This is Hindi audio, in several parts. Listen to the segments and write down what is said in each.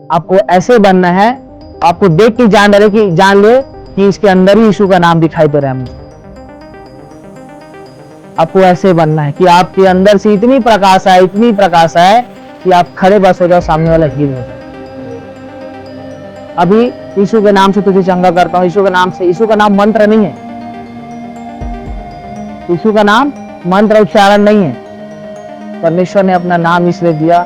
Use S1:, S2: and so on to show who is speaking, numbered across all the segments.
S1: आपको ऐसे बनना है, आपको देख के जान ले कि इसके अंदर ही यीशु का नाम दिखाई दे रहा है मुझे। आपको ऐसे बनना है कि आपके अंदर से इतनी प्रकाश है, इतनी प्रकाश है कि आप खड़े बस हो जाओ, सामने वाला हील हो जाए। अभी यीशु के नाम से तुझे चंगा करता हूं, यीशु के नाम से। यीशु का नाम मंत्र नहीं है, यीशु का नाम मंत्र उच्चारण नहीं है। परमेश्वर ने अपना नाम इसलिए दिया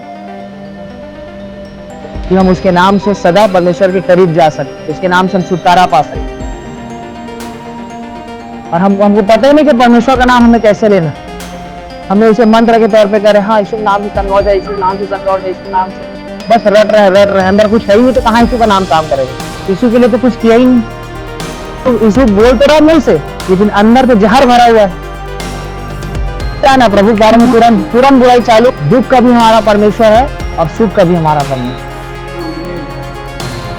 S1: कि हम उसके नाम से सदा परमेश्वर के करीब जा सकते, उसके नाम से हम छुटकारा पा सकते। और हमको पता ही नहीं कि परमेश्वर का नाम हमें कैसे लेना। हमें उसे मंत्र के तौर पे करे, हाँ यीशु नाम से चंगा हो जाए, यीशु नाम से चंगा हो जाए, यीशु नाम से बस रट रहे, अंदर कुछ है ही नहीं, तो कहाँ यीशु का नाम काम करेगा? यीशु के लिए तो कुछ किया ही नहीं। तो यीशु बोल तो रहा मुंह से, लेकिन अंदर तो जहर भरा हुआ है। क्या ना प्रभु बारे में तुरंत बुराई चालू। दुख का भी हमारा परमेश्वर है और सुख का भी हमारा परमेश्वर।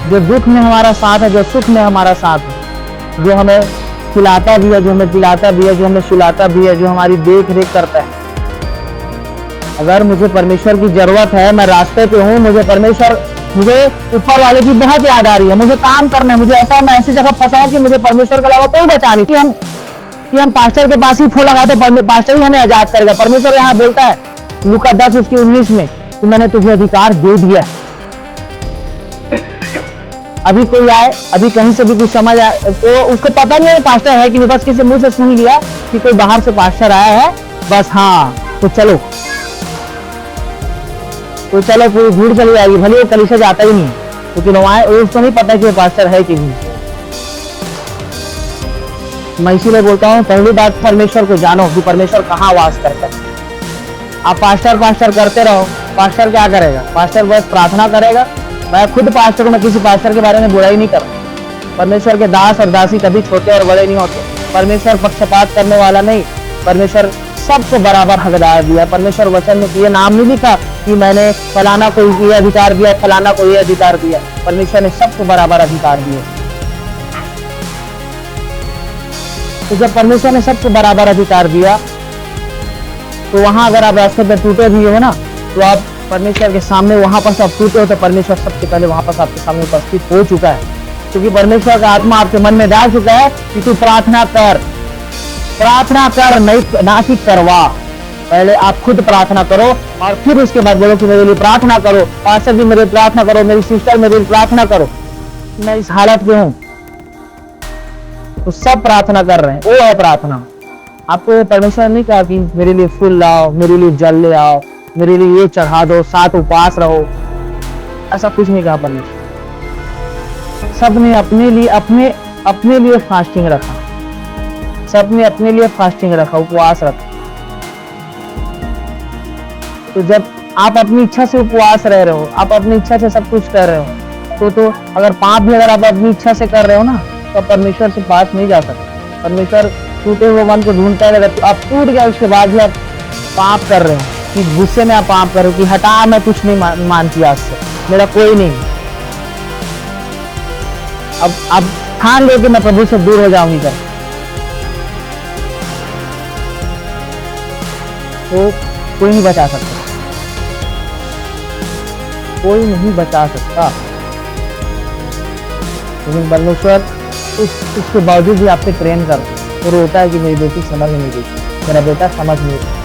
S1: जो दुख में हमारा साथ है, जो सुख में हमारा साथ है, जो हमें खिलाता भी है, जो हमें पिलाता भी है, जो हमें सुलाता भी है, जो हमारी देख रेख करता है। अगर मुझे परमेश्वर की जरूरत है, मैं रास्ते पे हूँ, मुझे ऊपर वाले की बहुत याद आ रही है, मुझे काम करना है, मुझे ऐसा, मैं ऐसी जगह फंसा हूँ कि मुझे परमेश्वर के अलावा कोई बचा नहीं, कि हम पास्टर के पास ही फोन लगाए तो पास्टर ही हमें आजाद करेगा। परमेश्वर यहाँ बोलता है लूका 10:19 में कि मैंने तुझे अधिकार दे दिया। अभी कोई आए, अभी कहीं से भी कुछ समझ आए तो उसको पता नहीं है पास्टर है कि नहीं, बस किसी मुंह से सुन लिया कि कोई बाहर से पास्टर आया है, बस हाँ तो चलो पूरी भीड़ चली जाएगी, भले वो कलीसिया जाता ही नहीं, लेकिन उसको नहीं पता कि वो पास्टर है कि नहीं। मैं इसीलिए बोलता हूँ, पहली बात परमेश्वर को जानो कि परमेश्वर कहाँ वास करता है। आप पास्टर करते रहो, पास्टर क्या करेगा? पास्टर बस प्रार्थना करेगा। मैं खुद पास्टर हूं, मैं किसी पास्टर के बारे में बुराई नहीं करता। परमेश्वर के दास और दासी कभी छोटे और बड़े नहीं होते। परमेश्वर पक्षपात करने वाला नहीं, परमेश्वर सबको बराबर हकदार दिया। परमेश्वर वचन में ये नाम नहीं लिखा कि मैंने फलाना को ये अधिकार दिया, फलाना को ये अधिकार दिया। परमेश्वर ने सबको बराबर अधिकार दिए। तो जब परमेश्वर ने सबको बराबर अधिकार दिया, तो वहां अगर आप रास्ते पे टूटे भी हो ना, तो आप परमेश्वर के सामने वहां पर सब टूटे हो, तो परमेश्वर सबसे पहले वहां पर आपके सामने उपस्थित हो चुका है, क्योंकि परमेश्वर का आत्मा आपके मन में डाल चुका है कि तू प्रार्थना कर, नहीं ना कि करवा। पहले आप खुद प्रार्थना करो और फिर उसके बाद बोलो कि मेरे लिए प्रार्थना करो, पास्टर जी मेरे लिए प्रार्थना करो, मेरी सिस्टर मेरे लिए प्रार्थना करो, मैं इस हालत में हूं। तो सब प्रार्थना कर रहे हैं, वो है प्रार्थना। आपको परमेश्वर ने कहा कि मेरे लिए फूल लाओ, मेरे लिए जल ले आओ, मेरे लिए ये चढ़ा दो, साथ उपवास रहो, ऐसा कुछ नहीं कहा परमेश्वर। सबने अपने लिए फास्टिंग रखा, सबने अपने लिए फास्टिंग रखा, उपवास रखा। तो जब आप अपनी इच्छा से उपवास रह रहे हो, आप अपनी इच्छा से सब कुछ कर रहे हो, तो अगर पाप भी अगर आप अपनी इच्छा से कर रहे हो ना, तो परमेश्वर से पास नहीं जा सकते। परमेश्वर टूटे हुए मन को ढूंढता है। तो आप टूट गया, उसके बाद भी आप पाप कर रहे हो, कि गुस्से में आप पाप कर रहे हो कि हटा मैं कुछ नहीं मानती, आज से मेरा कोई नहीं। अब ठान लो कि मैं प्रभु से दूर हो जाऊंगी कर, तो कोई नहीं बचा सकता, कोई नहीं बचा सकता। लेकिन परमेश्वर उसके बावजूद भी आपसे प्रेम कर, वो रोता है कि मेरी बेटी समझ नहीं देती, मेरा बेटा समझ नहीं देता।